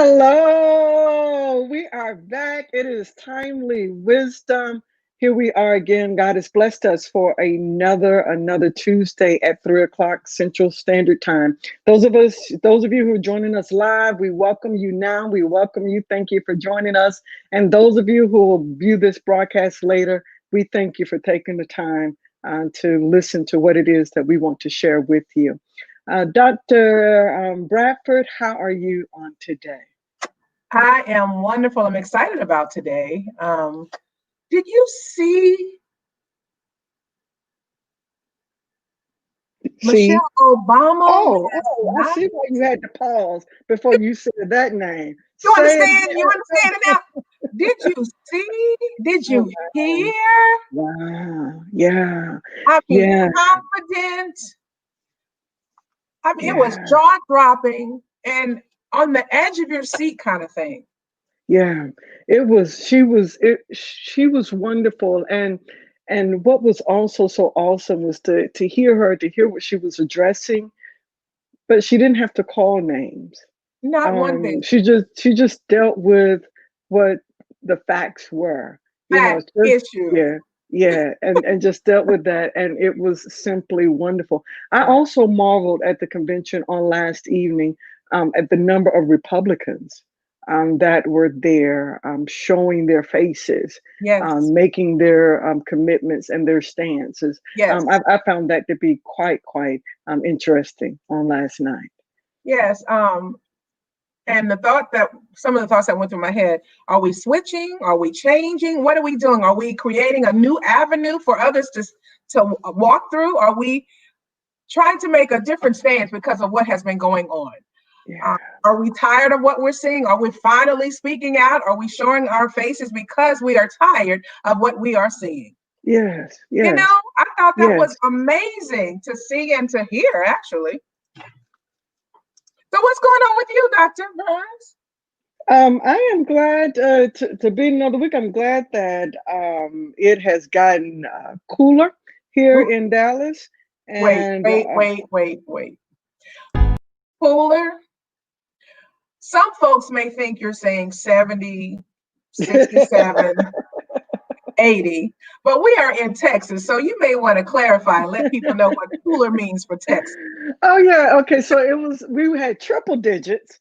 Hello, we are back. It is timely wisdom. Here we are again. God has blessed us for another Tuesday at 3 o'clock Central Standard Time. Those of you who are joining us live, we welcome you now. We welcome you. Thank you for joining us. And those of you who will view this broadcast later, we thank you for taking the time to listen to what it is that we want to share with you. Dr. Bradford, how are you on today? I am wonderful. I'm excited about today. Did you see Michelle Obama? I see why you had to pause before you said that name. You understand? You understand it now? Did you see? Did you hear? Wow. Yeah. I mean, confident. I mean, it was jaw-dropping and on the edge of your seat kind of thing. Yeah, it was. She was wonderful, and what was also so awesome was to hear her, to hear what she was addressing, but she didn't have to call names. Not one thing. She just dealt with what the facts were. Issue. Yeah, and just dealt with that, and it was simply wonderful. I also marveled at the convention on last evening at the number of Republicans that were there, showing their faces, making their commitments and their stances. Yes. I found that to be quite interesting on last night. Yes. And some of the thoughts that went through my head, are we switching? Are we changing? What are we doing? Are we creating a new avenue for others to walk through? Are we trying to make a different stance because of what has been going on? Yeah. Are we tired of what we're seeing? Are we finally speaking out? Are we showing our faces because we are tired of what we are seeing? Yes. You know, I thought that was amazing to see and to hear, actually. So what's going on with you, Dr. Burns? I am glad to be another week. I'm glad that it has gotten cooler here in Dallas. And wait. Cooler? Some folks may think you're saying 70, 67, 80, but we are in Texas, so you may want to clarify and let people know what cooler means for Texas. Oh yeah, okay. So we had triple digits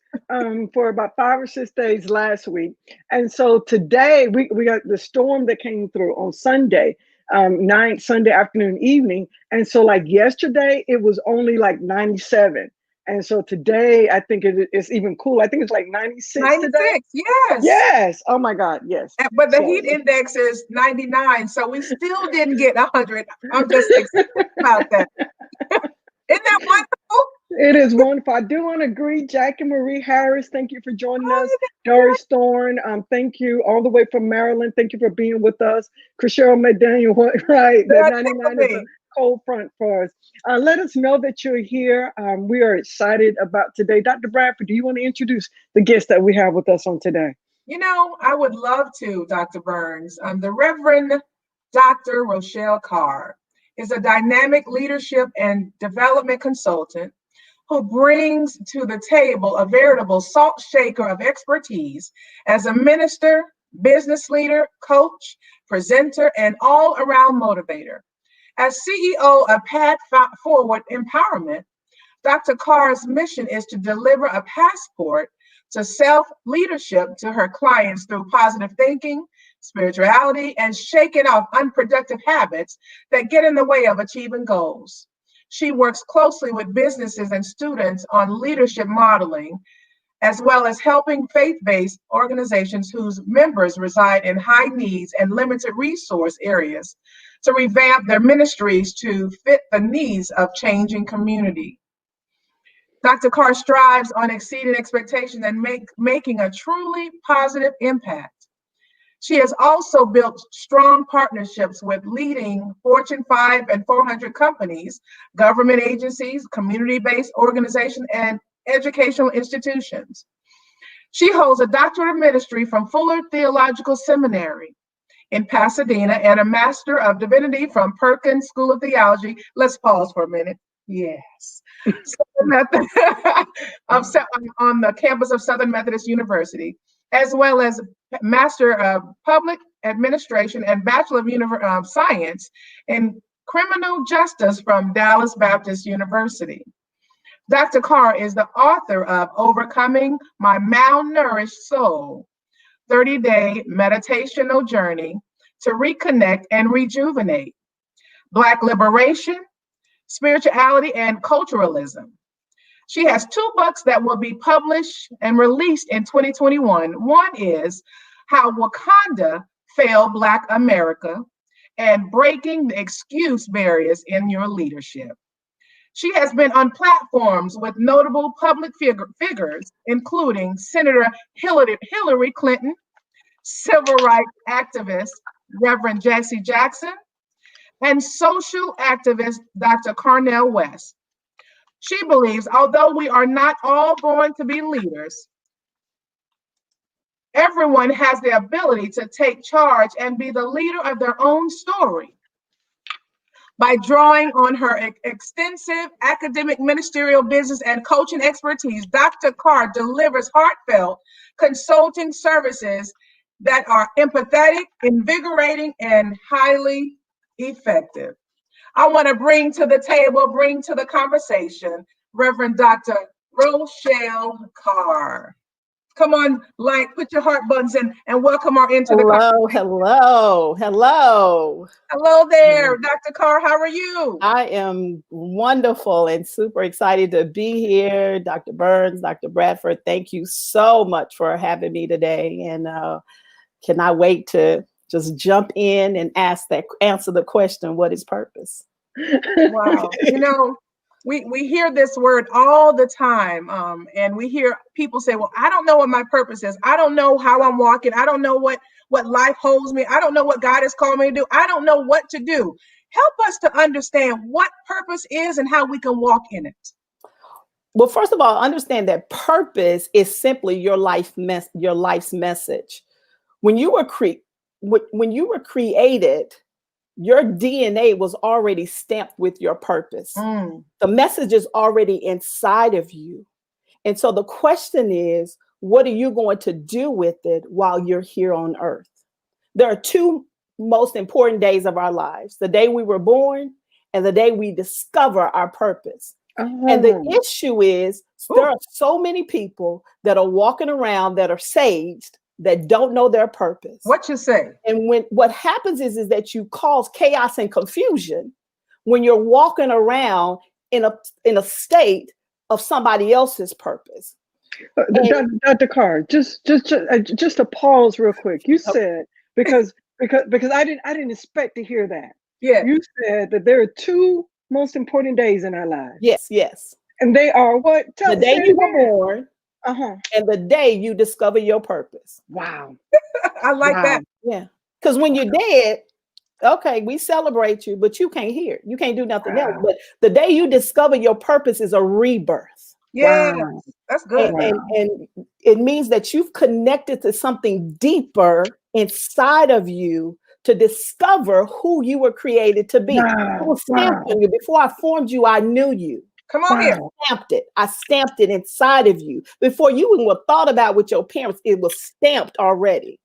for about 5 or 6 days last week, and so today we got the storm that came through on Sunday, Sunday afternoon, evening, and so like yesterday it was only like 97. And so today, I think it's even cool. I think it's like 96 today. Yes. Yes. Oh my God. Yes. But the heat index is 99, so we still didn't get 100. I'm just excited about that. Isn't that wonderful? It is wonderful. I do want to greet Jackie Marie Harris. Thank you for joining us. Doris Thorne, thank you all the way from Maryland. Thank you for being with us. Chriselle McDaniel, right? The 99 is a cold front for us. Let us know that you're here. We are excited about today. Dr. Bradford, do you want to introduce the guest that we have with us on today? You know, I would love to, Dr. Burns. The Reverend Dr. Rochelle Carr is a dynamic leadership and development consultant who brings to the table a veritable salt shaker of expertise as a minister, business leader, coach, presenter, and all-around motivator. As CEO of Path Forward Empowerment, Dr. Carr's mission is to deliver a passport to self-leadership to her clients through positive thinking, spirituality, and shaking off unproductive habits that get in the way of achieving goals. She works closely with businesses and students on leadership modeling, as well as helping faith-based organizations whose members reside in high needs and limited resource areas to revamp their ministries to fit the needs of changing community. Dr. Carr strives on exceeding expectations and making a truly positive impact. She has also built strong partnerships with leading Fortune 5 and 400 companies, government agencies, community-based organizations, and educational institutions. She holds a doctorate of ministry from Fuller Theological Seminary in Pasadena and a Master of Divinity from Perkins School of Theology. Let's pause for a minute. Yes. Southern on the campus of Southern Methodist University, as well as Master of Public Administration and Bachelor of Science in Criminal Justice from Dallas Baptist University. Dr. Carr is the author of Overcoming My Malnourished Soul, 30-day meditational journey to reconnect and rejuvenate, Black liberation, spirituality, and culturalism. She has two books that will be published and released in 2021. One is How Wakanda Failed Black America and Breaking the Excuse Barriers in Your Leadership. She has been on platforms with notable public figures, including Senator Hillary Clinton, civil rights activist Reverend Jesse Jackson, and social activist Dr. Cornel West. She believes, although we are not all born to be leaders, everyone has the ability to take charge and be the leader of their own story. By drawing on her extensive academic, ministerial, business, and coaching expertise, Dr. Carr delivers heartfelt consulting services that are empathetic, invigorating, and highly effective. I want to bring to the table, bring to the conversation, Reverend Dr. Rochelle Carr. Come on, put your heart buttons in and welcome her into the conversation. Hello. Hello there, Dr. Carr. How are you? I am wonderful and super excited to be here. Dr. Burns, Dr. Bradford, thank you so much for having me today. And cannot wait to just jump in and answer the question, what is purpose? Wow. We hear this word all the time. And we hear people say, well, I don't know what my purpose is. I don't know how I'm walking. I don't know what life holds me. I don't know what God has called me to do. I don't know what to do. Help us to understand what purpose is and how we can walk in it. Well, first of all, understand that purpose is simply your life's message. When you were created, your DNA was already stamped with your purpose. The message is already inside of you. And so the question is, what are you going to do with it while you're here on earth? There are two most important days of our lives: the day we were born and the day we discover our purpose. And the issue is, there are so many people that are walking around that are saved that don't know their purpose. What you say? And what happens is that you cause chaos and confusion when you're walking around in a state of somebody else's purpose. Dr. Carr, just to pause real quick. You said because I didn't expect to hear that. Yeah. You said that there are two most important days in our lives. Yes. And they are what? The day you were born. And the day you discover your purpose. Wow. I like that. Yeah. Because when you're dead, okay, we celebrate you, but you can't hear. You can't do nothing else. But the day you discover your purpose is a rebirth. Yeah, that's good. And it means that you've connected to something deeper inside of you to discover who you were created to be. I was stamped on you. Before I formed you, I knew you. Come on here. I stamped it inside of you. Before you even thought about with your parents, it was stamped already.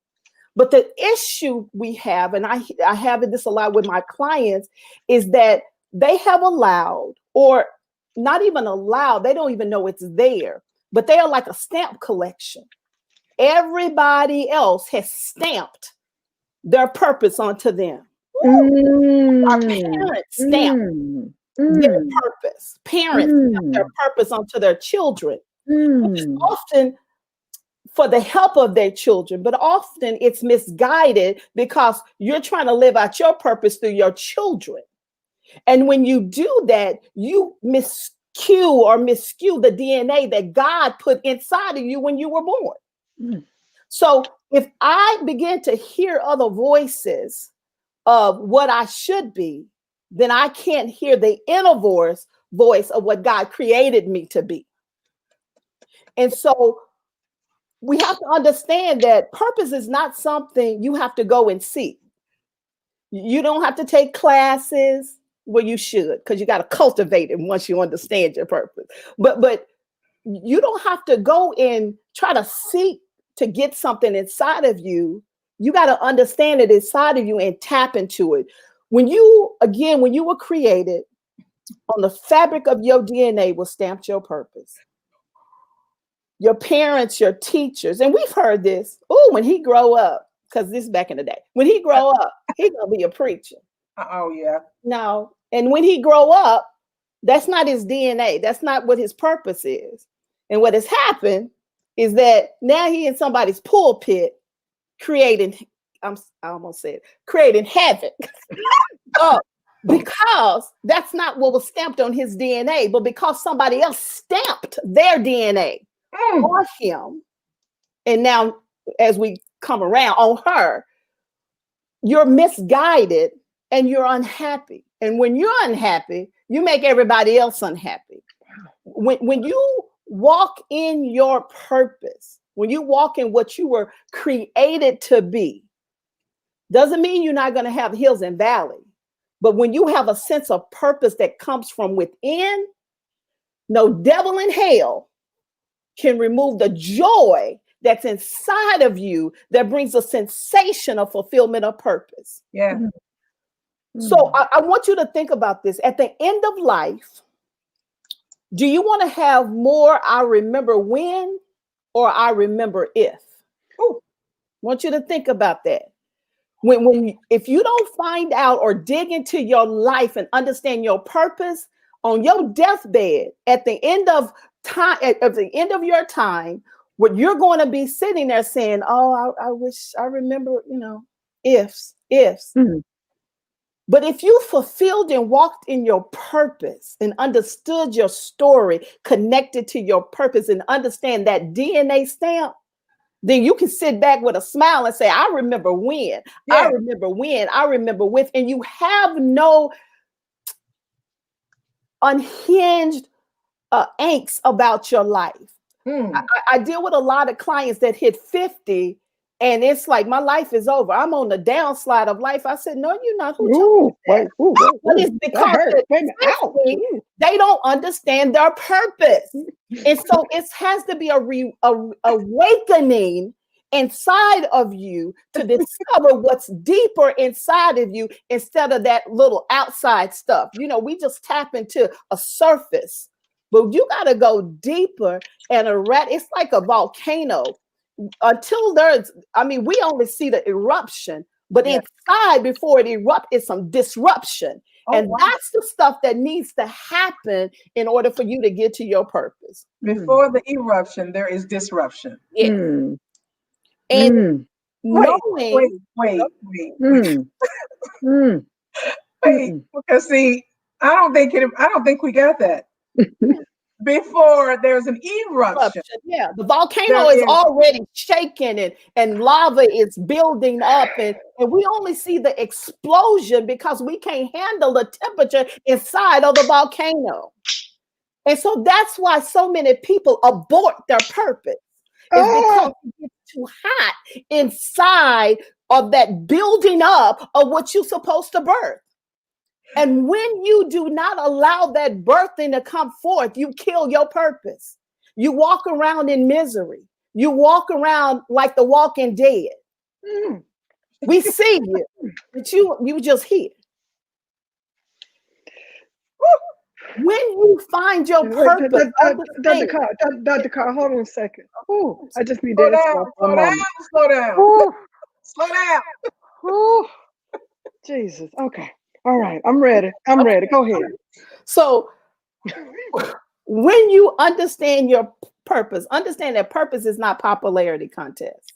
But the issue we have, and I have this a lot with my clients, is that they have allowed, or not even allowed, they don't even know it's there, but they are like a stamp collection. Everybody else has stamped their purpose onto them. Our parents stamped their purpose. Parents stamp their purpose onto their children. It's often for the help of their children, but often it's misguided because you're trying to live out your purpose through your children. And when you do that, you miscue the DNA that God put inside of you when you were born. So if I begin to hear other voices of what I should be, then I can't hear the inner voice of what God created me to be. And so we have to understand that purpose is not something you have to go and see. You don't have to take classes. Well, you should, because you got to cultivate it once you understand your purpose. But you don't have to go and try to seek to get something inside of you. You got to understand it inside of you and tap into it. When you were created, on the fabric of your DNA was stamped your purpose. Your parents, your teachers, and we've heard this. Oh, when he grow up, because this is back in the day. When he grow up, he's gonna be a preacher. Oh yeah. No, and when he grow up, that's not his DNA. That's not what his purpose is. And what has happened is that now he in somebody's pulpit creating. I almost said creating havoc. Because that's not what was stamped on his DNA, but because somebody else stamped their DNA on him, and now as we come around on her, you're misguided and you're unhappy. And when you're unhappy, you make everybody else unhappy. When you walk in your purpose, when you walk in what you were created to be, doesn't mean you're not going to have hills and valleys. But when you have a sense of purpose that comes from within, no devil in hell can remove the joy that's inside of you that brings a sensation of fulfillment of purpose. Yeah. So I want you to think about this. At the end of life, do you want to have more I remember when or I remember if? I want you to think about that. If you don't find out or dig into your life and understand your purpose on your deathbed, at the end of time, at the end of your time, what you're going to be sitting there saying, "Oh, I wish I remember," ifs. But if you fulfilled and walked in your purpose and understood your story, connected to your purpose, and understand that DNA stamp, then you can sit back with a smile and say, I remember when, I remember when, I remember with, and you have no unhinged angst about your life. I deal with a lot of clients that hit 50 and it's like, my life is over. I'm on the downslide of life. I said, no, you're not. But it's because they don't understand their purpose. And so it has to be a awakening inside of you to discover what's deeper inside of you instead of that little outside stuff. We just tap into a surface, but you got to go deeper and it's like a volcano. Until we only see the eruption, but inside before it erupts is some disruption. That's the stuff that needs to happen in order for you to get to your purpose. Before the eruption, there is disruption. Yeah. And knowing. Wait. Because see, I don't think we got that. Before there's an eruption. Yeah, the volcano is already shaking and lava is building up and we only see the explosion because we can't handle the temperature inside of the volcano. And so that's why so many people abort their purpose. It's because it gets too hot inside of that building up of what you're supposed to birth. And when you do not allow that birthing to come forth, you kill your purpose. You walk around in misery. You walk around like the walking dead. We see you, but you just here. When you find your purpose, Dr. Carr, hold on a second. I just need slow to slow down. Jesus. Okay. All right. I'm ready. Ready. Go ahead. So when you understand your purpose, understand that purpose is not popularity contest.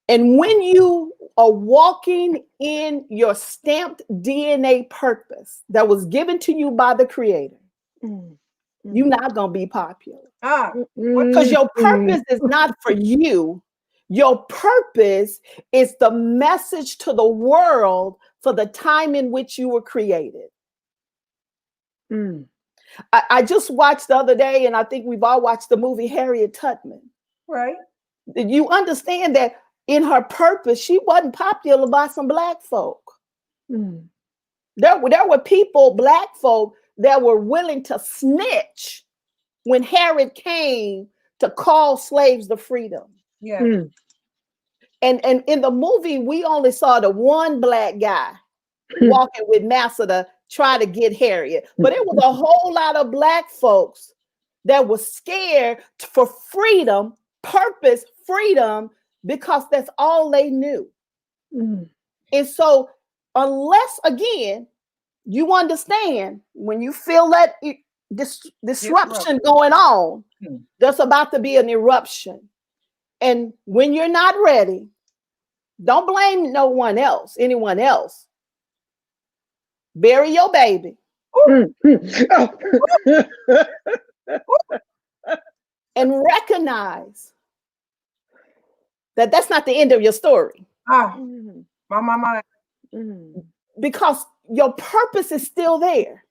And when you are walking in your stamped DNA purpose that was given to you by the Creator, you're not going to be popular. Because your purpose is not for you. Your purpose is the message to the world for the time in which you were created. I just watched the other day, and I think we've all watched the movie Harriet Tubman. Right. You understand that in her purpose, she wasn't popular by some Black folk. There were people, black folk, that were willing to snitch when Herod came to call slaves to freedom. Yeah. Mm. And in the movie, we only saw the one black guy walking with Massa to try to get Harriet. But it was a whole lot of black folks that were scared for freedom, purpose, freedom, because that's all they knew. Mm. And so, unless, again, you understand, when you feel that disruption going on, there's about to be an eruption. And when you're not ready, don't blame anyone else. Bury your baby. Mm. Mm. Oh. And recognize that that's not the end of your story. Mm. My mama. Mm. Because your purpose is still there.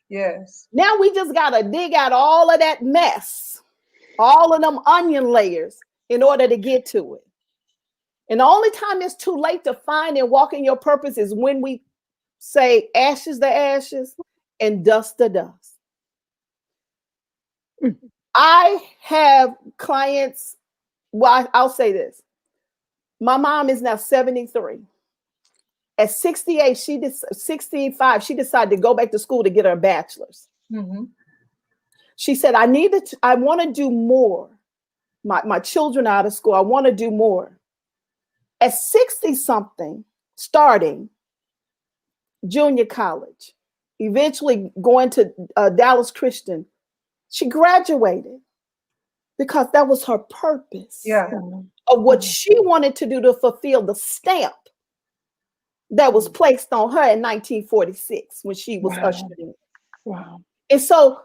Yes. Now we just got to dig out all of that mess, all of them onion layers in order to get to it. And the only time it's too late to find and walk in your purpose is when we say ashes to ashes and dust to dust. Mm. I have clients, well, I'll say this. My mom is now 73. At 68, 65, she decided to go back to school to get her bachelor's. Mm-hmm. She said, I want to do more. My children are out of school. I want to do more. At 60 something, starting junior college, eventually going to Dallas Christian, she graduated because that was her purpose. Yeah. Of what she wanted to do to fulfill the stamp that was placed on her in 1946 when she was ushered in. Wow. And so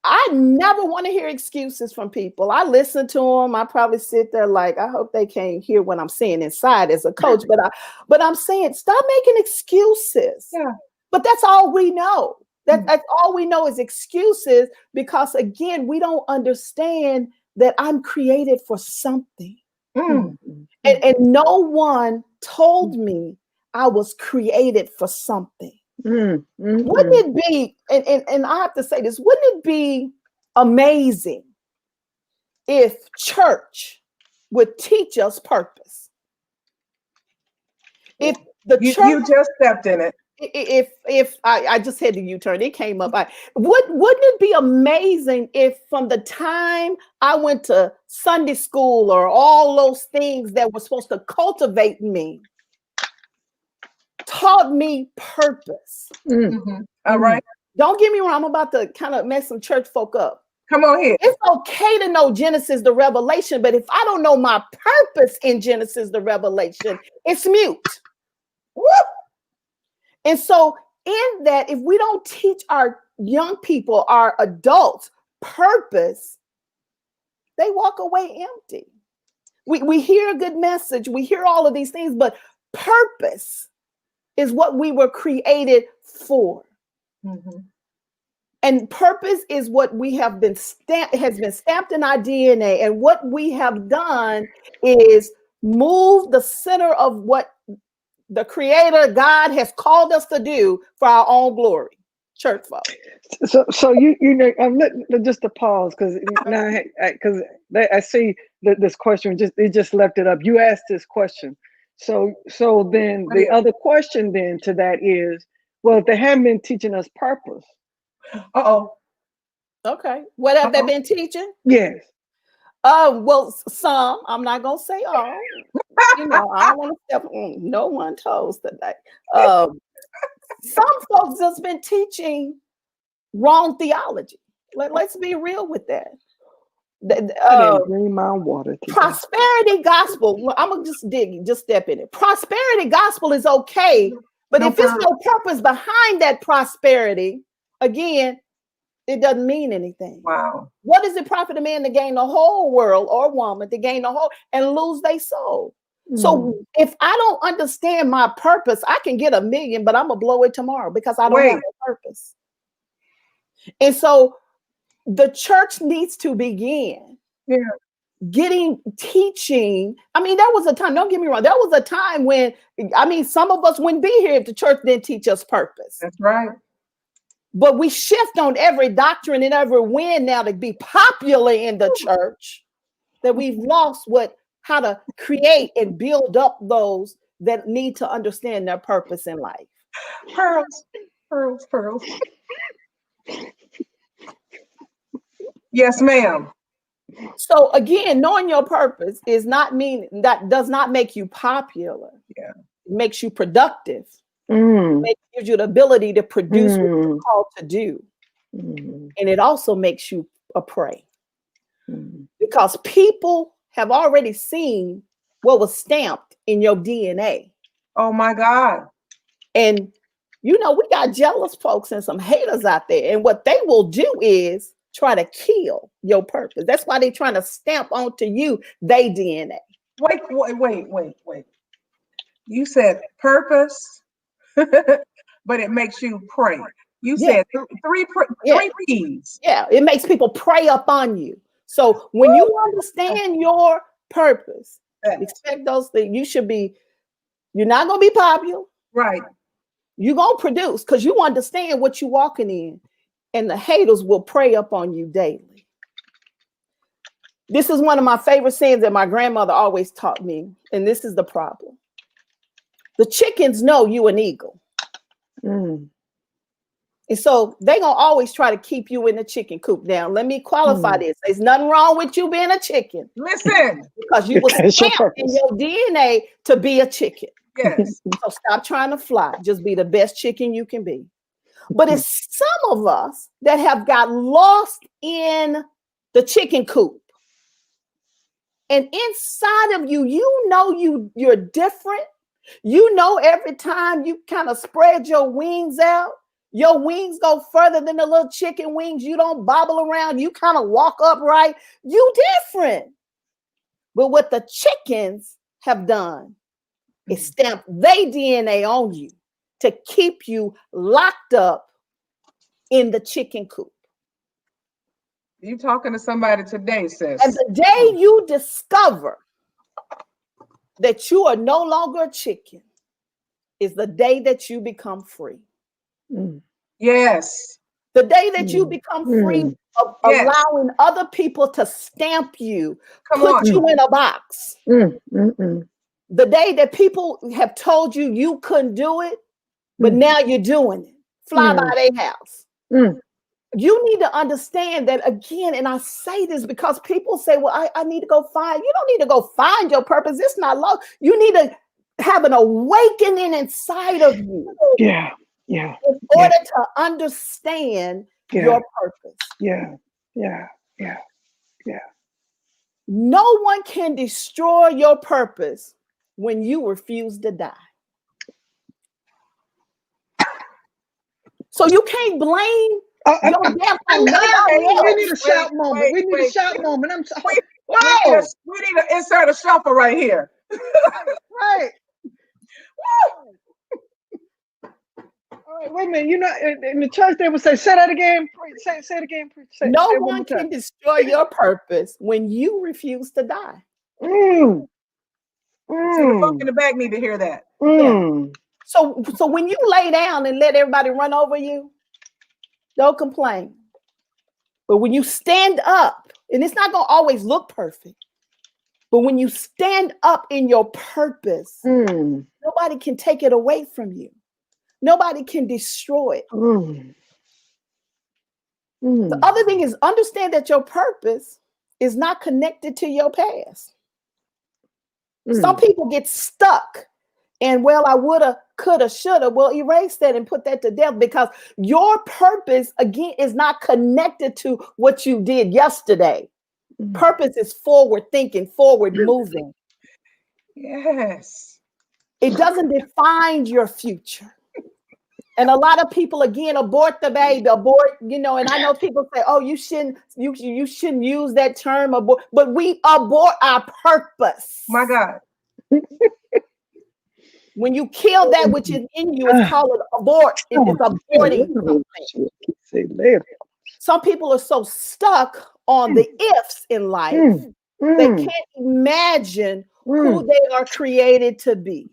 I never want to hear excuses from people. I listen to them. I probably sit there like, I hope they can't hear what I'm saying inside as a coach. But I'm saying, stop making excuses. Yeah. But that's all we know. That's all we know is excuses, because again, we don't understand that I'm created for something. Mm. And no one told me I was created for something. Mm. Mm. Wouldn't it be, and I have to say this, wouldn't it be amazing if church would teach us purpose? If the church, you just stepped in it. If I just had the U-turn, it came up. Wouldn't it be amazing if from the time I went to Sunday school or all those things that were supposed to cultivate me, taught me purpose? Mm-hmm. All right. Don't get me wrong, I'm about to kind of mess some church folk up. Come on here. It's okay to know Genesis to Revelation, but if I don't know my purpose in Genesis to Revelation, it's mute. Woo! And so in that, if we don't teach our young people, our adults, purpose, they walk away empty. We hear a good message, we hear all of these things, but purpose is what we were created for. Mm-hmm. And purpose is what we have been has been stamped in our DNA. And what we have done is move the center of what the Creator God has called us to do for our own glory. Church folk. So you know, just to pause, because now I see that this question just left it up. You asked this question, so then the other question then to that is, well, if they haven't been teaching us purpose. Okay. What have they been teaching? Yes. Well, some. I'm not gonna say all. You know, I don't want to step on no one's toes today. Some folks has been teaching wrong theology. Let's be real with that. I didn't bring my water today. Prosperity gospel. I'm gonna just step in it. Prosperity gospel is okay, but if there's no purpose behind that prosperity, again, it doesn't mean anything. Wow. What does it profit a man to gain the whole world, or woman to gain the whole and lose their soul? So if I don't understand my purpose, I can get $1 million, but I'm gonna blow it tomorrow because I don't have a purpose. And so the church needs to begin teaching. I mean, there was a time, don't get me wrong, there was a time when, I mean, some of us wouldn't be here if the church didn't teach us purpose. That's right. But we shift on every doctrine and every wind now to be popular in the church, that we've lost how to create and build up those that need to understand their purpose in life. Pearls, pearls, pearls. Yes, ma'am. So again, knowing your purpose does not make you popular. Yeah. It makes you productive. It gives you the ability to produce what you're called to do. And it also makes you a prey. Because people have already seen what was stamped in your DNA. Oh my God. And we got jealous folks and some haters out there. And what they will do is try to kill your purpose. That's why they're trying to stamp onto you their DNA. Wait. You said purpose, but it makes you pray. You said three P's. Yeah, it makes people prey upon you. So when you understand your purpose, expect those things. You're not going to be popular. Right. You're going to produce because you understand what you're walking in, and the haters will prey upon you daily. This is one of my favorite sayings that my grandmother always taught me, and this is the problem. The chickens know you an eagle. And so they're going to always try to keep you in the chicken coop. Now, let me qualify this. There's nothing wrong with you being a chicken. Listen. Because you were stamped in your DNA to be a chicken. Yes. So stop trying to fly. Just be the best chicken you can be. But it's some of us that have got lost in the chicken coop. And inside of you, you're different. Every time you kind of spread your wings out, your wings go further than the little chicken wings. You don't bobble around. You kind of walk upright. You different. But what the chickens have done is stamp their DNA on you to keep you locked up in the chicken coop. You talking to somebody today, sis. And the day you discover that you are no longer a chicken is the day that you become free. Yes. The day that you become free of allowing other people to stamp you, put you in a box. The day that people have told you couldn't do it, but now you're doing it. Fly by their house. You need to understand that again, and I say this because people say, well, I need to go find. You don't need to go find your purpose. It's not love. You need to have an awakening inside of you. Yeah. In order to understand your purpose. Yeah. No one can destroy your purpose when you refuse to die. So you can't blame your death on nobody else. We need a shout moment. We need a shout moment. I'm sorry. We need to insert a shuffle right here. Right. All right, wait a minute. In the church, they would say that again. Say it again. No one can destroy your purpose when you refuse to die. So the folk in the back need to hear that. So when you lay down and let everybody run over you, don't complain. But when you stand up, and it's not going to always look perfect, but when you stand up in your purpose, nobody can take it away from you. Nobody can destroy it. The other thing is understand that your purpose is not connected to your past. Some people get stuck and, well, I woulda, coulda, shoulda. Well, erase that and put that to death, because your purpose, again, is not connected to what you did yesterday. Purpose is forward thinking, forward moving. Yes. It doesn't define your future. And a lot of people, again, abort the baby, and I know people say, oh, you shouldn't use that term, abort, but we abort our purpose. My God. When you kill that which is in you, it's called an abort. It is aborting something. Some people are so stuck on the ifs in life They can't imagine who they are created to be.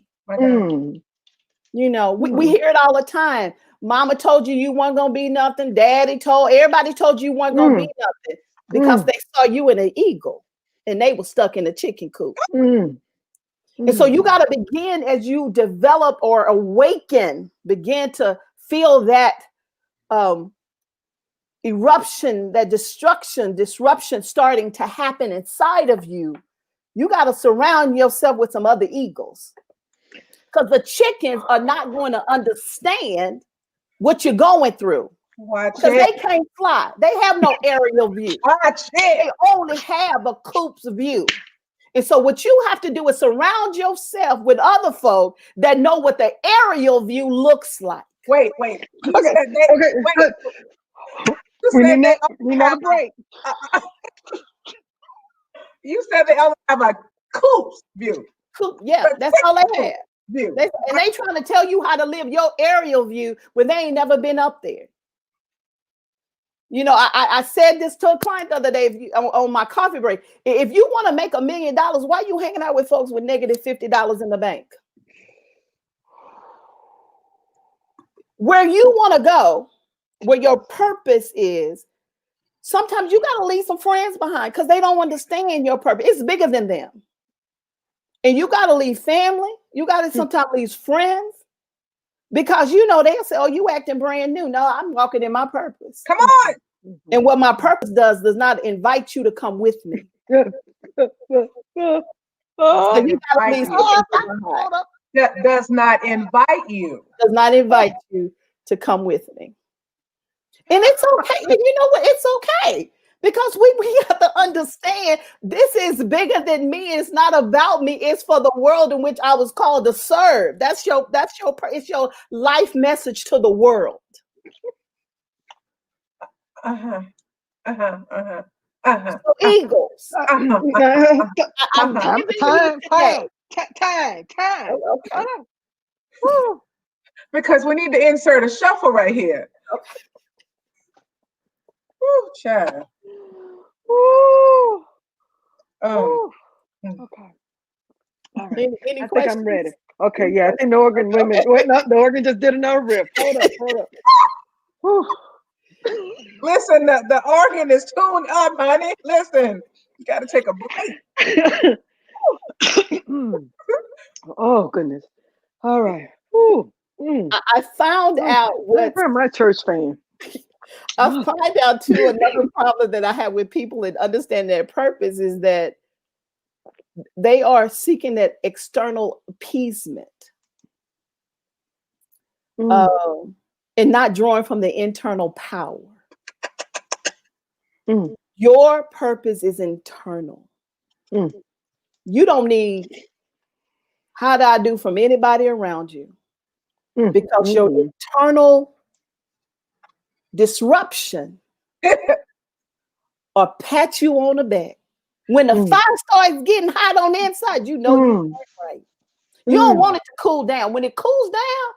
You know, we hear it all the time. Mama told you weren't going to be nothing. Daddy told, everybody told you weren't going to be nothing because they saw you in an eagle and they were stuck in a chicken coop. And so you got to begin as you develop or awaken, begin to feel that eruption, that disruption starting to happen inside of you. You got to surround yourself with some other eagles, because the chickens are not going to understand what you're going through. Because they can't fly. They have no aerial view. They only have a coop's view. And so what you have to do is surround yourself with other folk that know what the aerial view looks like. Wait. We need a break. You said they only have a coop's view. Yeah, that's all they have. And they trying to tell you how to live your aerial view when they ain't never been up there. You know, I said this to a client the other day on my coffee break. If you want to make $1 million, why are you hanging out with folks with negative $50 in the bank? Where you want to go, where your purpose is, sometimes you got to leave some friends behind because they don't understand your purpose. It's bigger than them. And you got to leave family. You got to sometimes leave friends because, you know, they'll say, oh, you acting brand new. No, I'm walking in my purpose. Come on. And what my purpose does not invite you to come with me. So you gotta leave that does not invite you. Does not invite you to come with me. And it's okay. You know what? It's okay. Because we have to understand this is bigger than me. It's not about me. It's for the world in which I was called to serve. It's your life message to the world. So eagles. Time. Okay. Because we need to insert a shuffle right here. Okay. Woo, child. Woo. Okay. All right. I think I'm ready. Okay, yeah, I think the organ, wait a minute. Wait, no, the organ just did another riff. Hold up. Whew. Listen, the organ is tuned up, honey. Listen, you got to take a break. Oh, goodness. All right. I found out what my church fan. I find out too, another problem that I have with people and understand their purpose is that they are seeking that external appeasement and not drawing from the internal power. Your purpose is internal. You don't need how do I do from anybody around you because your internal disruption or pat you on the back. When the fire starts getting hot on the inside, you know you're right. You don't want it to cool down. When it cools down,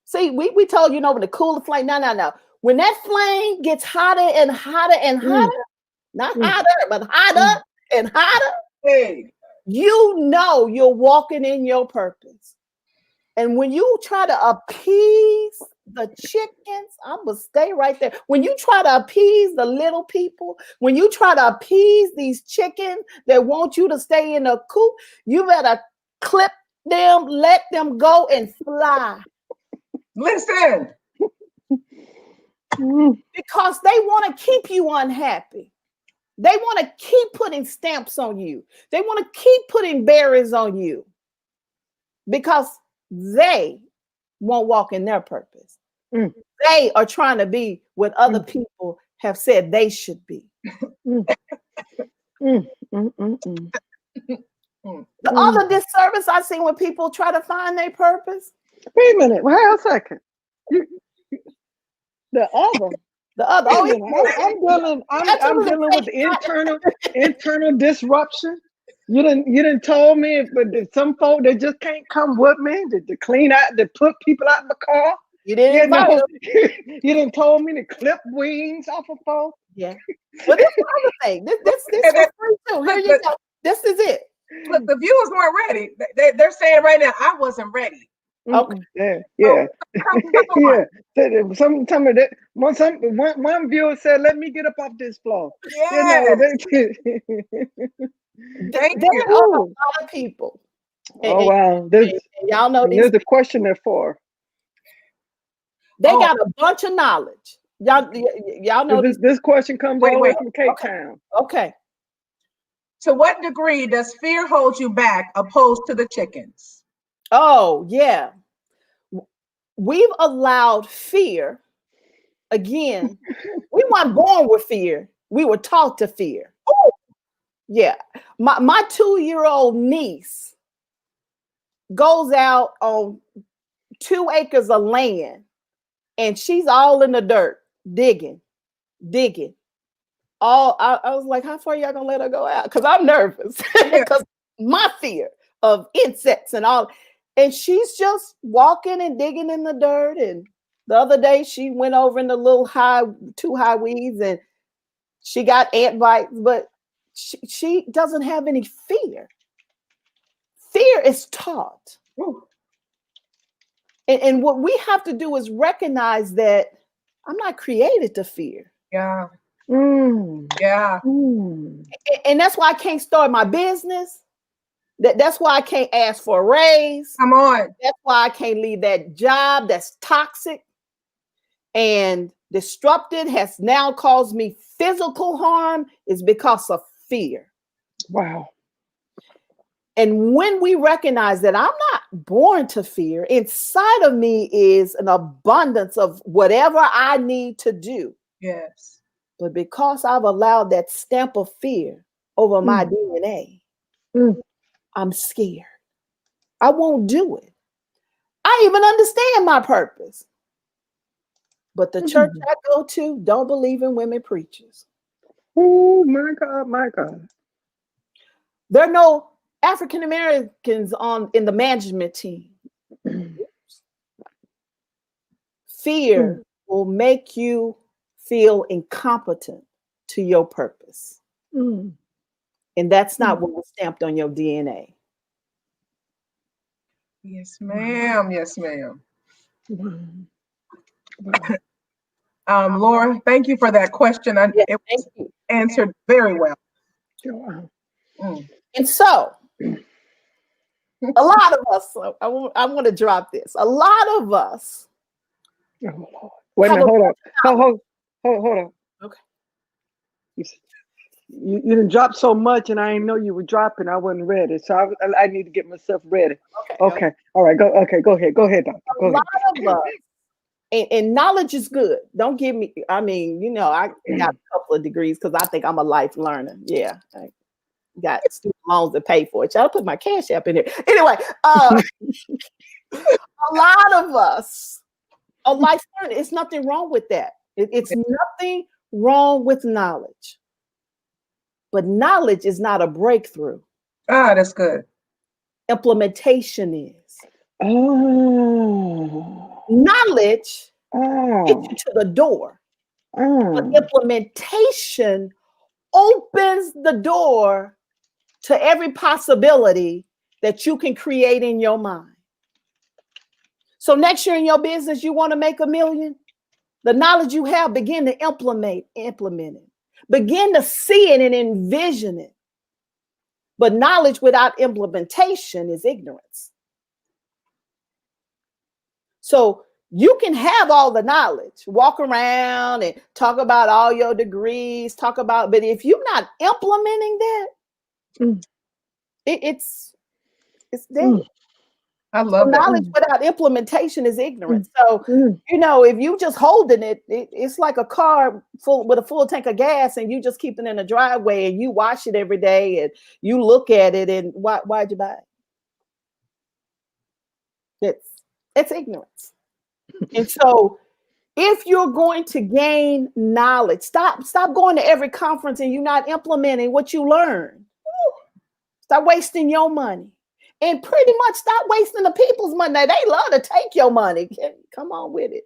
see, we told you know when the cooler flame, no. When that flame gets hotter and hotter and hotter, not hotter, but hotter and hotter, you know you're walking in your purpose. And when you try to appease the chickens, I'm going to stay right there. When you try to appease the little people, when you try to appease these chickens that want you to stay in a coop, you better clip them, let them go and fly. Listen. Because they want to keep you unhappy. They want to keep putting stamps on you. They want to keep putting berries on you because they won't walk in their purpose. They are trying to be what other people have said they should be. The other disservice I've seen when people try to find their purpose. Wait a minute. Wait a second. The other. I'm dealing with internal disruption. You didn't told me, but some folk that just can't come with me to clean out, to put people out in the car. You didn't invite them. You didn't told me to clip wings off of folk. Yeah. Well, this is the other thing. This And for free too. Here you go. This is it. look, the viewers weren't ready. They're saying right now, I wasn't ready. Okay. Yeah, So yeah, come on. yeah. Some of that. One viewer said, "Let me get up off this floor." You know. Yes. Thank There you. are a lot of people. Oh wow! There's And y'all know these. there's a question there for. They Oh. got a bunch of knowledge. Y'all know these. This question comes Wait, all the way wait. from Cape Okay. Town. Okay. To what degree does fear hold you back opposed to the chickens? Oh yeah. We've allowed fear. Again, we weren't born with fear. We were taught to fear. Oh, yeah. My 2-year-old niece goes out on 2 acres of land and she's all in the dirt, digging. I was like, how far y'all gonna let her go out? Because I'm nervous. Because my fear of insects and all. And she's just walking and digging in the dirt. And the other day she went over in the little 2 high weeds and she got ant bites, but she doesn't have any fear. Fear is taught. And what we have to do is recognize that I'm not created to fear. Yeah. Yeah. And that's why I can't start my business. That's why I can't ask for a raise. Come on. That's why I can't leave that job that's toxic and disrupted, has now caused me physical harm, is because of fear. Wow. And when we recognize that I'm not born to fear, inside of me is an abundance of whatever I need to do. Yes. But because I've allowed that stamp of fear over my DNA, I'm scared. I won't do it. I even understand my purpose. But the church I go to don't believe in women preachers. Oh my God, my God. There are no African Americans in the management team. Fear will make you feel incompetent to your purpose. And that's not what was stamped on your DNA. Yes, ma'am. Yes, ma'am. Laura, thank you for that question. It was answered very well. And so, a lot of us, I want to drop this. A lot of us. Oh, Lord. Wait a minute, hold on. Okay. You didn't drop so much, and I didn't know you were dropping. I wasn't ready, so I need to get myself ready. Okay. All right. Go ahead, doctor. A lot of us, and knowledge is good. Don't give me. I mean, I got a couple of degrees because I think I'm a life learner. Yeah, I got student loans to pay for it. Y'all put my cash app in here. Anyway, a lot of us are life learners. It's nothing wrong with that. It's nothing wrong with knowledge. But knowledge is not a breakthrough. Ah, that's good. Implementation is. Oh. Knowledge gets you to the door. But implementation opens the door to every possibility that you can create in your mind. So next year in your business, you want to make $1 million? The knowledge you have, begin to implement it. Begin to see it and envision it. But knowledge without implementation is ignorance. So you can have all the knowledge, walk around and talk about all your degrees, but if you're not implementing that, it's dead. I love that. Knowledge without implementation is ignorance. So, if you just holding it, it's like a car with a full tank of gas and you just keep it in the driveway and you wash it every day and you look at it and why'd you buy it? It's ignorance. And so if you're going to gain knowledge, stop going to every conference and you're not implementing what you learn. Stop wasting your money. And pretty much stop wasting the people's money. Now, they love to take your money. Come on with it.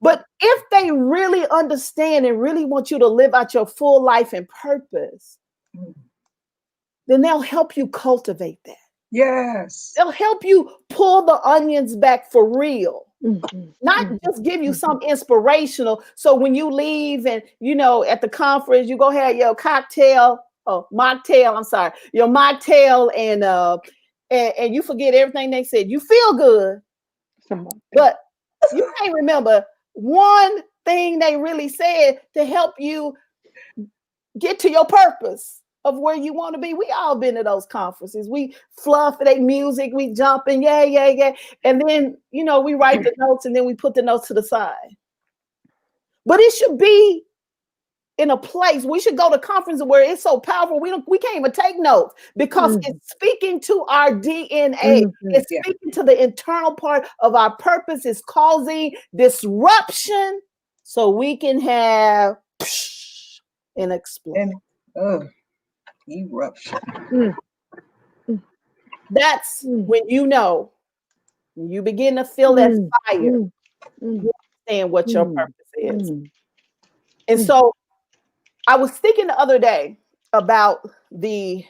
But if they really understand and really want you to live out your full life and purpose, then they'll help you cultivate that. Yes. They'll help you pull the onions back for real. Mm-hmm. Not just give you some inspirational. So when you leave and, at the conference, you go have your cocktail, mocktail, I'm sorry, your mocktail and you forget everything they said. You feel good, but you can't remember one thing they really said to help you get to your purpose of where you want to be. We all been to those conferences. We fluff their music, we jumping, yeah. And then, we write the notes and then we put the notes to the side. But it should be in a place, we should go to conferences where it's so powerful, we can't even take notes because it's speaking to our DNA. It's speaking to the internal part of our purpose. It's causing disruption so we can have an explosion. Eruption. That's when you begin to feel that fire, you understand what your purpose is. And so I was thinking the other day about the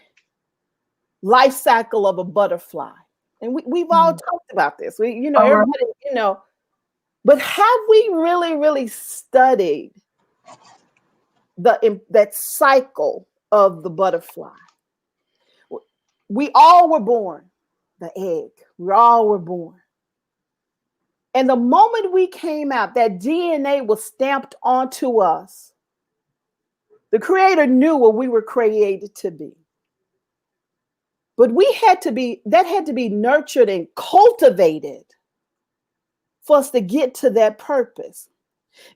life cycle of a butterfly. And we've all talked about this. Everybody, but have we really, really studied that cycle of the butterfly? We all were born, the egg. We all were born. And the moment we came out, that DNA was stamped onto us. The Creator knew what we were created to be. But that had to be nurtured and cultivated for us to get to that purpose.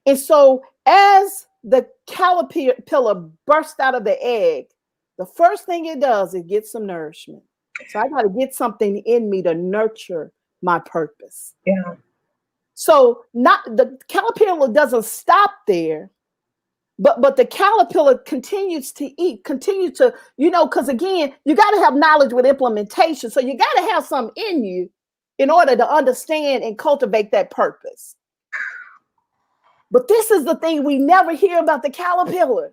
And so as the caterpillar bursts out of the egg, the first thing it does is get some nourishment. So I got to get something in me to nurture my purpose. Yeah. So the caterpillar doesn't stop there. But the caterpillar continues to eat, because again, you got to have knowledge with implementation. So you got to have something in you in order to understand and cultivate that purpose. But this is the thing we never hear about the caterpillar,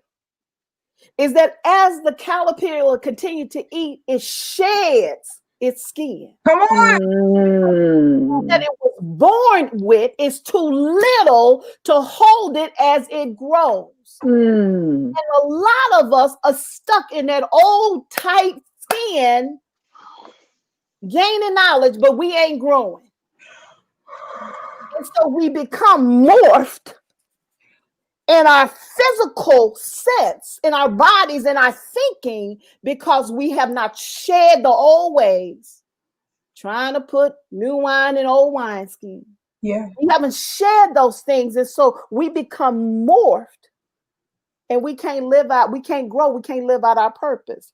is that as the caterpillar continues to eat, it sheds its skin. Come on. That it was born with is too little to hold it as it grows. And a lot of us are stuck in that old tight skin, gaining knowledge, but we ain't growing. And so we become morphed in our physical sense, in our bodies, in our thinking, because we have not shed the old ways, trying to put new wine in old wineskin. Yeah. We haven't shed those things. And so we become morphed. And we can't grow, we can't live out our purpose.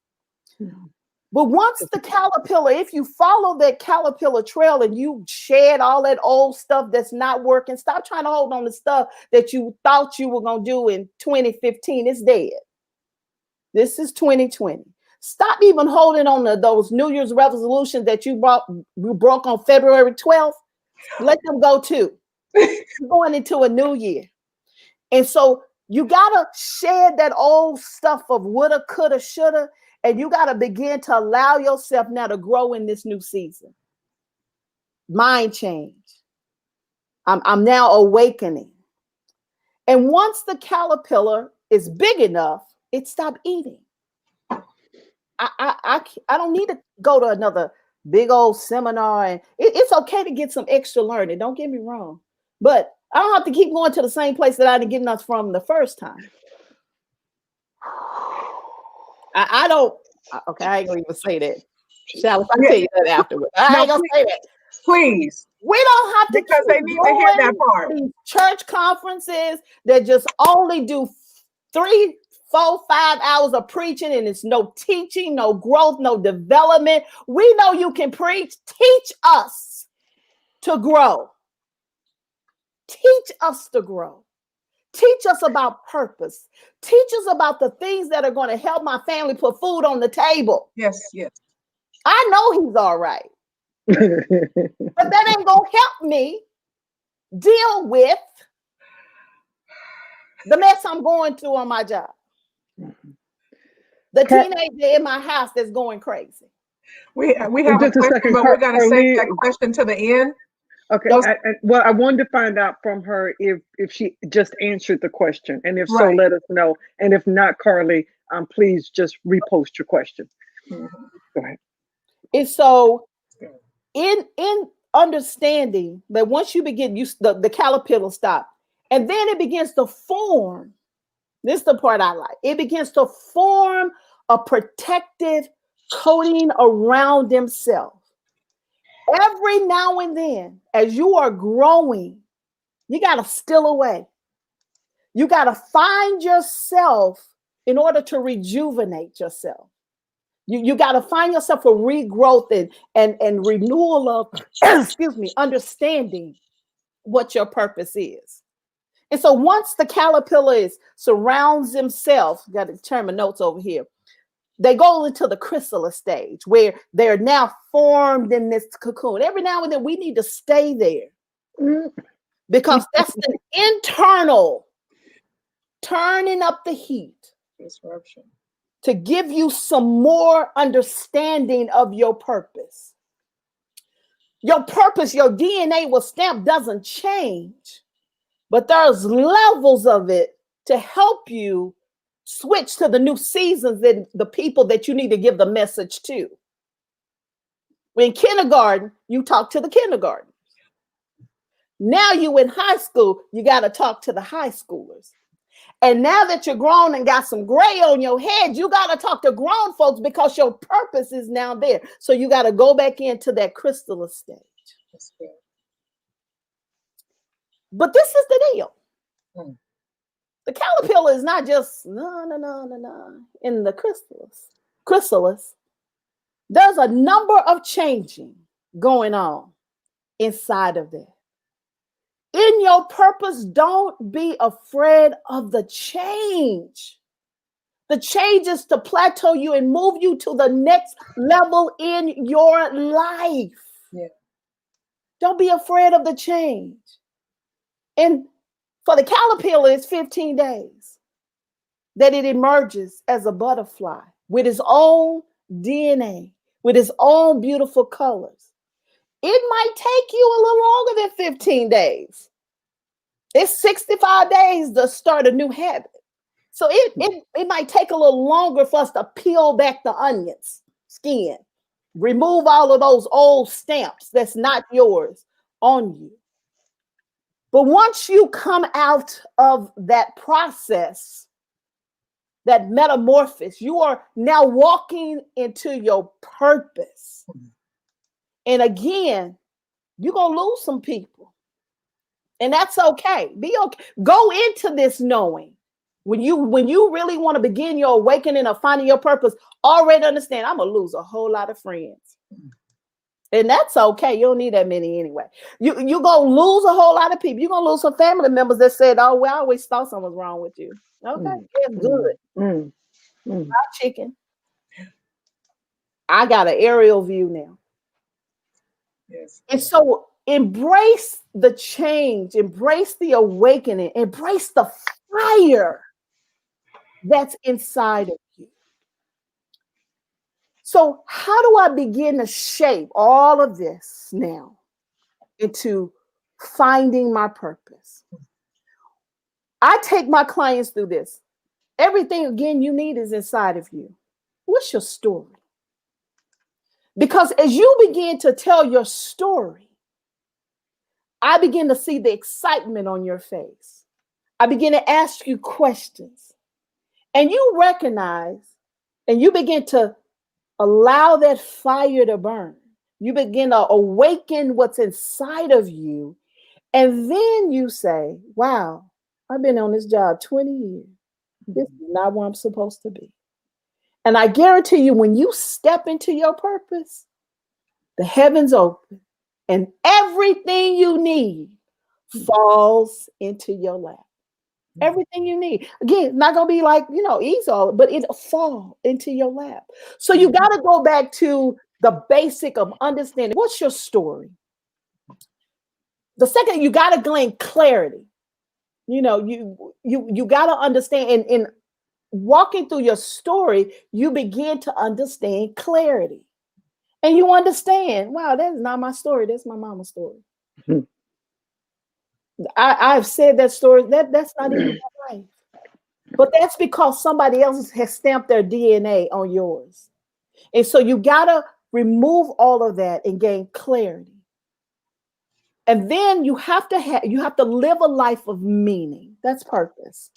But once the caterpillar, if you follow that caterpillar trail and you shed all that old stuff that's not working, stop trying to hold on to stuff that you thought you were going to do in 2015. It's dead. This is 2020. Stop even holding on to those New Year's resolutions that you broke on February 12th. Let them go too. You're going into a new year. And so you got to shed that old stuff of woulda, coulda, shoulda, and you got to begin to allow yourself now to grow in this new season. Mind change. I'm now awakening. And once the caterpillar is big enough, it stopped eating. I don't need to go to another big old seminar. And it's okay to get some extra learning. Don't get me wrong. But I don't have to keep going to the same place that I didn't get us from the first time. I don't. Okay, I ain't gonna even say that. Shall I tell you that afterwards? I ain't gonna say that. Please. We don't have to, because they need to hear that part. These church conferences that just only do 3, 4, 5 hours of preaching, and it's no teaching, no growth, no development. We know you can preach. Teach us to grow. Teach us to grow. Teach us about purpose. Teach us about the things that are going to help my family put food on the table. Yes, yes. I know he's all right. But that ain't going to help me deal with The mess I'm going through on my job. The teenager in my house that's going crazy. We have a Just a question, second, but we're going to save Carly. that question to the end. Okay. Those, Well, I wanted to find out from her if she just answered the question, and if so, right. let us know. And if not, Carly, please just repost your question. Mhm. Go ahead. And so in understanding that once you begin, the caterpillar stop, and then it begins to form. This is the part I like. It begins to form a protective coating around himself. Every now and then, as you are growing, you got to steal away. You got to find yourself in order to rejuvenate yourself. You got to find yourself a regrowth and renewal of, excuse me, understanding what your purpose is. And so once the caterpillar surrounds himself, got to turn my notes over here, they go into the chrysalis stage where they're now formed in this cocoon. Every now and then we need to stay there because that's an internal turning up the heat. Disruption. To give you some more understanding of your purpose. Your purpose, your DNA was stamped, doesn't change, but there's levels of it to help you switch to the new seasons and the people that you need to give the message to. In kindergarten, you talk to the kindergarten. Now you in high school, you got to talk to the high schoolers. And now that you're grown and got some gray on your head, you got to talk to grown folks because your purpose is now there. So you got to go back into that chrysalis stage. But this is the deal. The caterpillar is not just in the chrysalis. There's a number of changing going on inside of that. In your purpose, don't be afraid of the change. The change is to plateau you and move you to the next level in your life. Yeah. Don't be afraid of the change. And for the caterpillar, it's 15 days that it emerges as a butterfly with its own DNA, with its own beautiful colors. It might take you a little longer than 15 days. It's 65 days to start a new habit. So it might take a little longer for us to peel back the onions, skin, remove all of those old stamps that's not yours on you. But once you come out of that process, that metamorphosis, you are now walking into your purpose. And again, you're going to lose some people. And that's okay. Be okay. Go into this knowing when you really want to begin your awakening of finding your purpose, already understand I'm going to lose a whole lot of friends. And that's okay. You don't need that many anyway. You're going to lose a whole lot of people. You're going to lose some family members that said, oh, well, I always thought something was wrong with you. Okay, it's good. Fried chicken. I got an aerial view now. Yes. And so embrace the change, embrace the awakening, embrace the fire that's inside of you. So how do I begin to shape all of this now into finding my purpose? I take my clients through this. Everything, again, you need is inside of you. What's your story? Because as you begin to tell your story, I begin to see the excitement on your face. I begin to ask you questions. And you recognize and you begin to allow that fire to burn. You begin to awaken what's inside of you. And then you say, wow, I've been on this job 20 years. This is not where I'm supposed to be. And I guarantee you, when you step into your purpose, the heavens open and everything you need falls into your lap. Everything you need. Again, not going to be like, ease all, but it'll fall into your lap. So you got to go back to the basic of understanding. What's your story? The second, you got to gain clarity. You know, you got to understand, and walking through your story, you begin to understand clarity. And you understand, wow, that's not my story. That's my mama's story. I've said that story. That's not even my life. But that's because somebody else has stamped their DNA on yours. And so you gotta remove all of that and gain clarity. And then you have to live a life of meaning. That's purpose.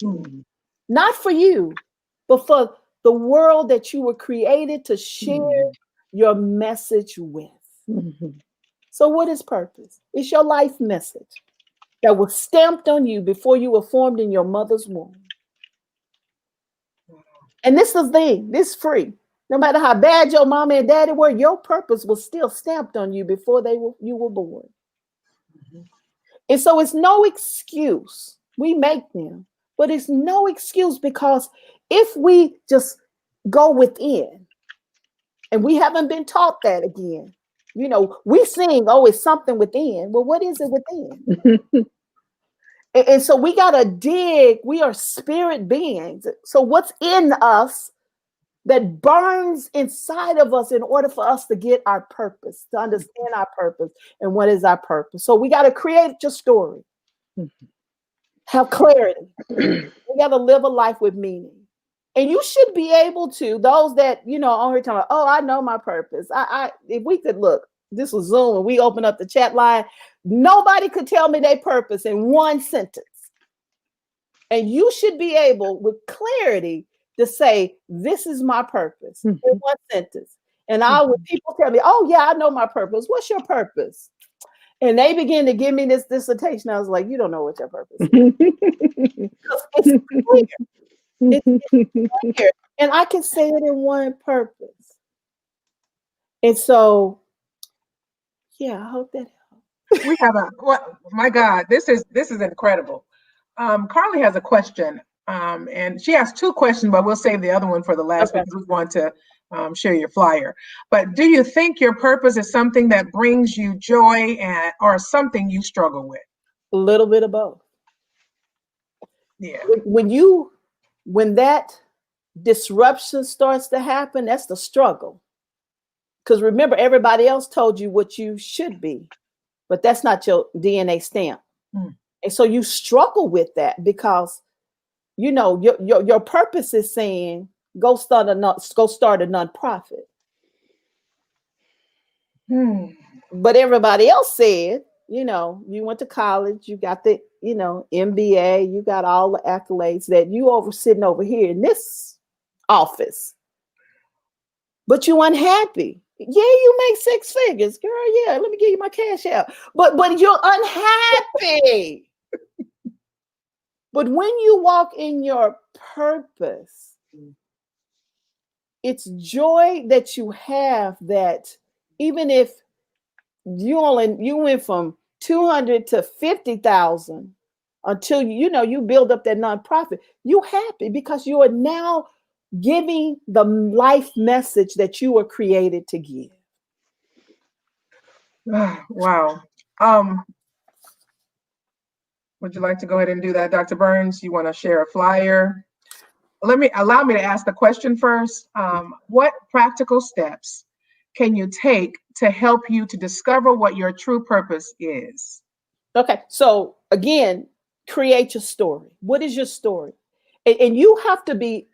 Not for you, but for the world that you were created to share your message with. So what is purpose? It's your life message that was stamped on you before you were formed in your mother's womb. And this is the thing, this is free. No matter how bad your mama and daddy were, your purpose was still stamped on you before you were born. And so it's no excuse. We make them, but it's no excuse, because if we just go within, and we haven't been taught that again, you know, we sing, oh, it's something within. Well, what is it within? And so we got to dig. We are spirit beings. So what's in us that burns inside of us in order for us to get our purpose, to understand our purpose and what is our purpose? So we got to create your story, have clarity. We got to live a life with meaning. And you should be able to, those that, you know, on here talking, oh, I know my purpose. If we could look, this was Zoom and we open up the chat line, nobody could tell me their purpose in one sentence. And you should be able with clarity to say, this is my purpose in one sentence. And when people tell me, oh yeah, I know my purpose. What's your purpose? And they begin to give me this dissertation. I was like, you don't know what your purpose is. It's clear. It's clear. And I can say it in one purpose. And so, yeah, I hope that helps. We have my God, this is incredible. Carly has a question, and she has two questions, but we'll save the other one for the last because we want to share your flyer. But do you think your purpose is something that brings you joy or something you struggle with? A little bit of both. Yeah. When that disruption starts to happen, that's the struggle. Because remember, everybody else told you what you should be, but that's not your DNA stamp. And so you struggle with that because, you know, your purpose is saying, go start a nonprofit. But everybody else said, you know, you went to college, you got the, you know, MBA, you got all the accolades that you sitting over here in this office, but you unhappy. Yeah, you make 6 figures, girl. Yeah, let me give you my cash out. But you're unhappy. But when you walk in your purpose, it's joy that you have, that even if you went from 200 to 50,000 until you build up that nonprofit, you happy because you are now giving the life message that you were created to give. Wow. Would you like to go ahead and do that, Dr. Burns? You want to share a flyer? Allow me to ask the question first. What practical steps can you take to help you to discover what your true purpose is? Okay, so again, create your story. What is your story? And you have to be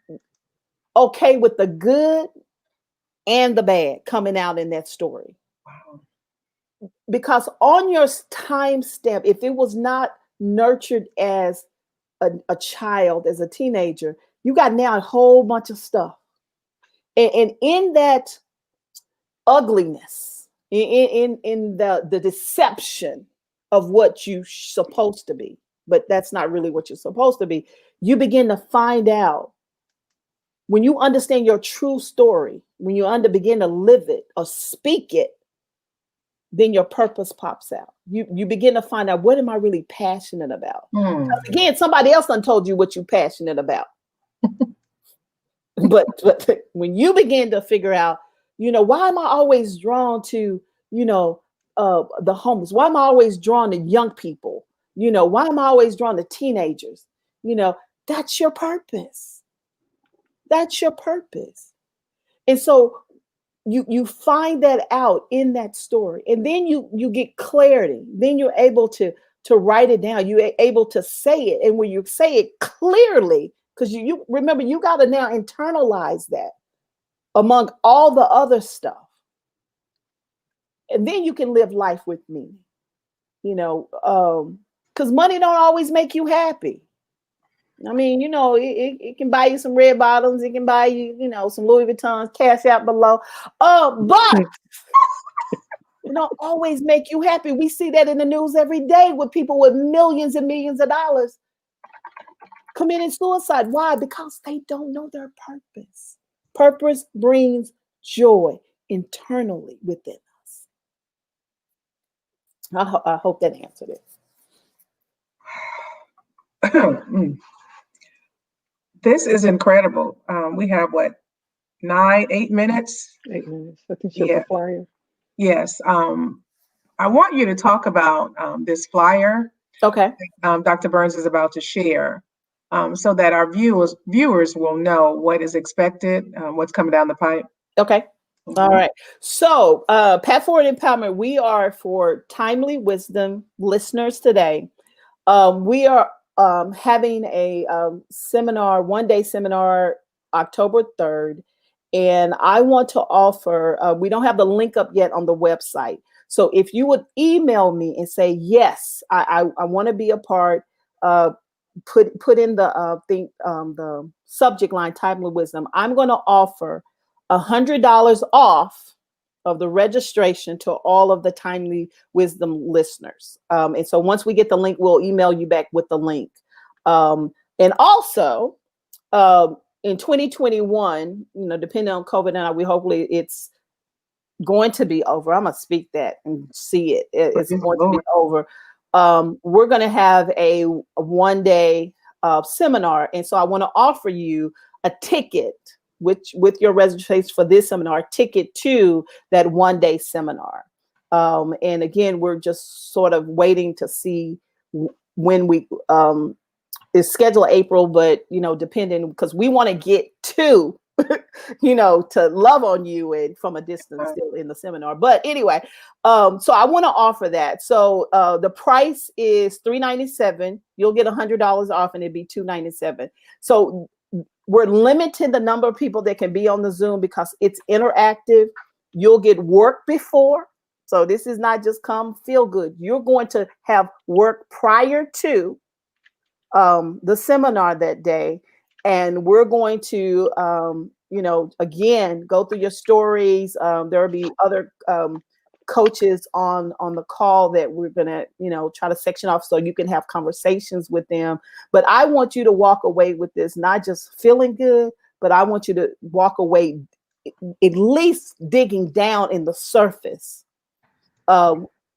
okay with the good and the bad coming out in that story. Wow. Because on your time stamp, if it was not nurtured as a child, as a teenager, you got now a whole bunch of stuff. And in that ugliness, in the deception of what you're supposed to be, but that's not really what you're supposed to be, you begin to find out. When you understand your true story, when you begin to live it or speak it, then your purpose pops out. You begin to find out, what am I really passionate about? Again, somebody else done told you what you're passionate about. but when you begin to figure out, why am I always drawn to, the homeless? Why am I always drawn to young people? You know, why am I always drawn to teenagers? You know, that's your purpose. That's your purpose. And so you find that out in that story, and then you get clarity. Then you're able to write it down. You're able to say it, and when you say it clearly, because you remember, you got to now internalize that among all the other stuff, and then you can live life with meaning. You know, because money don't always make you happy. I mean, you know, it can buy you some red bottoms. It can buy you, you know, some Louis Vuittons, cash out below. But it don't always make you happy. We see that in the news every day with people with millions and millions of dollars committing suicide. Why? Because they don't know their purpose. Purpose brings joy internally within us. I hope that answered it. This is incredible. We have what, 8 minutes? 8 minutes. I think she has a flyer. Yes. I want you to talk about this flyer. Okay. Dr. Burns is about to share, so that our viewers will know what is expected, what's coming down the pipe. Okay. All right. So, Path Forward Empowerment, we are for Timely Wisdom listeners today. We are having a seminar, one-day seminar, October 3rd. And I want to offer, we don't have the link up yet on the website. So if you would email me and say, yes, I want to be a part, put in the subject line, Timely Wisdom, I'm going to offer $100 off of the registration to all of the Timely Wisdom listeners. And so once we get the link, we'll email you back with the link. And also, in 2021, you know, depending on COVID now, hopefully it's going to be over. I'm gonna speak that and see it. It's going to be over. We're going to have a one-day seminar, and so I want to offer you a ticket, with your registration for this seminar, ticket to that one-day seminar. And again, we're just sort of waiting to see when we is scheduled April, but you know, depending, because we want to get to you know, to love on you and from a distance still in the seminar. But anyway, so I want to offer that. So the price is $397. You'll get $100 off, and it'd be $297. So we're limiting the number of people that can be on the Zoom because it's interactive. You'll get work before. So this is not just come feel good. You're going to have work prior to the seminar that day. And we're going to, you know, again, go through your stories. There will be other coaches on the call that we're going to, you know, try to section off so you can have conversations with them. But I want you to walk away with this, not just feeling good, but I want you to walk away at least digging down in the surface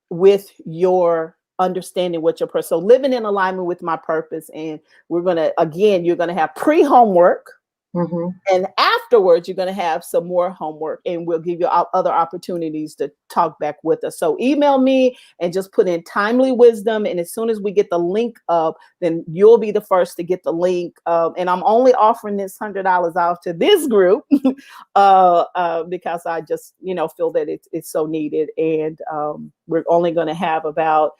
with your understanding what your purpose. So living in alignment with my purpose. And we're going to, again, you're going to have pre-homework. And afterwards, you're going to have some more homework, and we'll give you other opportunities to talk back with us. So email me and just put in Timely Wisdom. And as soon as we get the link up, then you'll be the first to get the link. And I'm only offering this $100 off to this group because I just, you know, feel that it's so needed. And we're only going to have about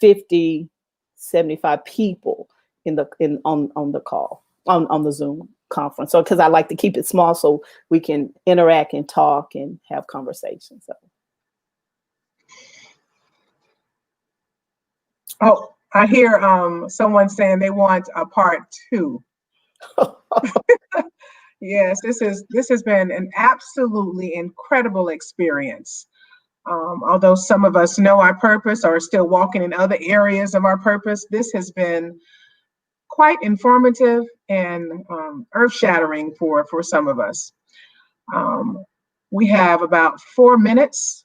50, 75 people on the call. On the Zoom conference. So, because I like to keep it small so we can interact and talk and have conversations. So. Oh, I hear someone saying they want a part 2. Yes, this has been an absolutely incredible experience. Although some of us know our purpose or are still walking in other areas of our purpose, this has been quite informative and earth-shattering for some of us. We have about 4 minutes,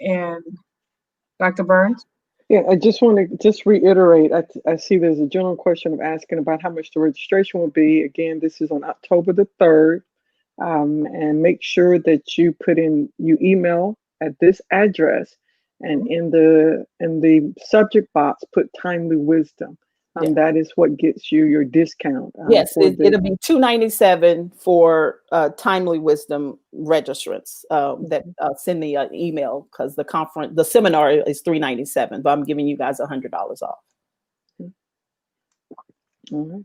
and Dr. Burns? Yeah, I just want to reiterate, I see there's a general question of asking about how much the registration will be. Again, this is on October the 3rd, and make sure that you email at this address, and in the subject box put timely wisdom. Yeah. That is what gets you your discount. Yes, for it'll be $297 for timely wisdom registrants that send me an email, because the seminar is $397, but I'm giving you guys $100 off. All right.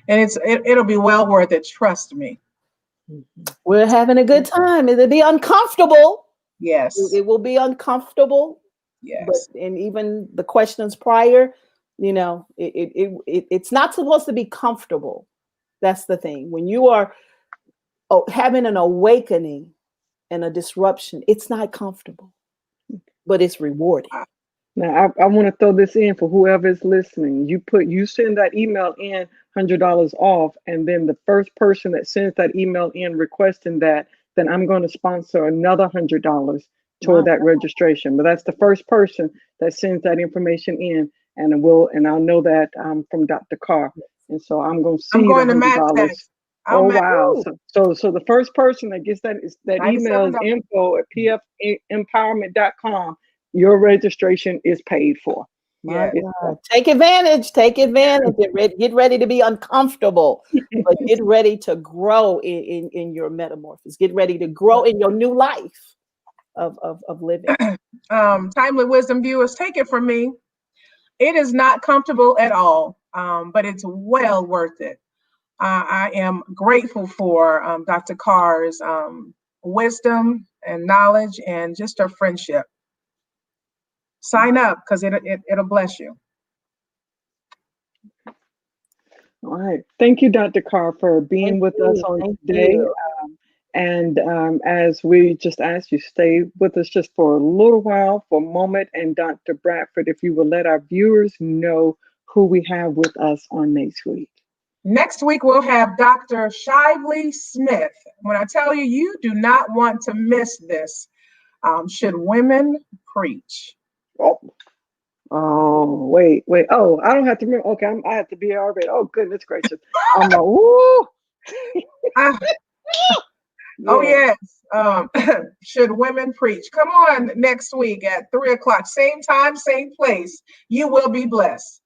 And it'll be well worth it. Trust me. We're having a good time. It'll be uncomfortable. Yes. It will be uncomfortable. Yes. But, and even the questions prior, it's not supposed to be comfortable. That's the thing. When you are having an awakening and a disruption, it's not comfortable, but it's rewarding. Now, I want to throw this in for whoever is listening. You send that email in, $100 off, and then the first person that sends that email in requesting that, then I'm going to sponsor another $100 toward that registration. But that's the first person that sends that information in, and I'll know that from Dr. Carr, and so I'm going to see I'm going the to match that. $100. Oh wow! So the first person that gets that email is info@pfempowerment.com. Your registration is paid for. My God. Take advantage. Take advantage. Get ready to be uncomfortable, but get ready to grow in your metamorphosis. Get ready to grow in your new life of living. Timely wisdom viewers, take it from me. It is not comfortable at all, but it's well worth it. I am grateful for Dr. Carr's wisdom and knowledge and just her friendship. Sign up, because it'll bless you. All right. Thank you, Dr. Carr, for being with us on today. And as we just asked you, stay with us just for a little while, for a moment. And Dr. Bradford, if you will let our viewers know who we have with us on next week. Next week, we'll have Dr. Shively Smith. When I tell you, you do not want to miss this. Should women preach? Oh, wait. Oh, I don't have to remember. Okay, I have to be already. Oh, goodness gracious. I'm like, woo. Oh, yes. Should women preach? Come on next week at 3:00. Same time, same place. You will be blessed.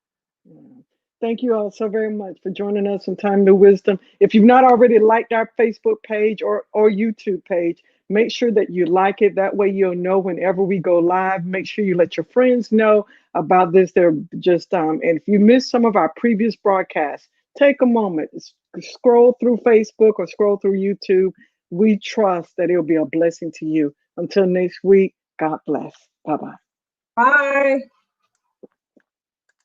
Thank you all so very much for joining us on Time to Wisdom. If you've not already liked our Facebook page or YouTube page, make sure that you like it. That way you'll know whenever we go live. Make sure you let your friends know about this. They're just and if you missed some of our previous broadcasts, take a moment, scroll through Facebook or scroll through YouTube. We trust that it'll be a blessing to you. Until next week, God bless. Bye-bye. Bye.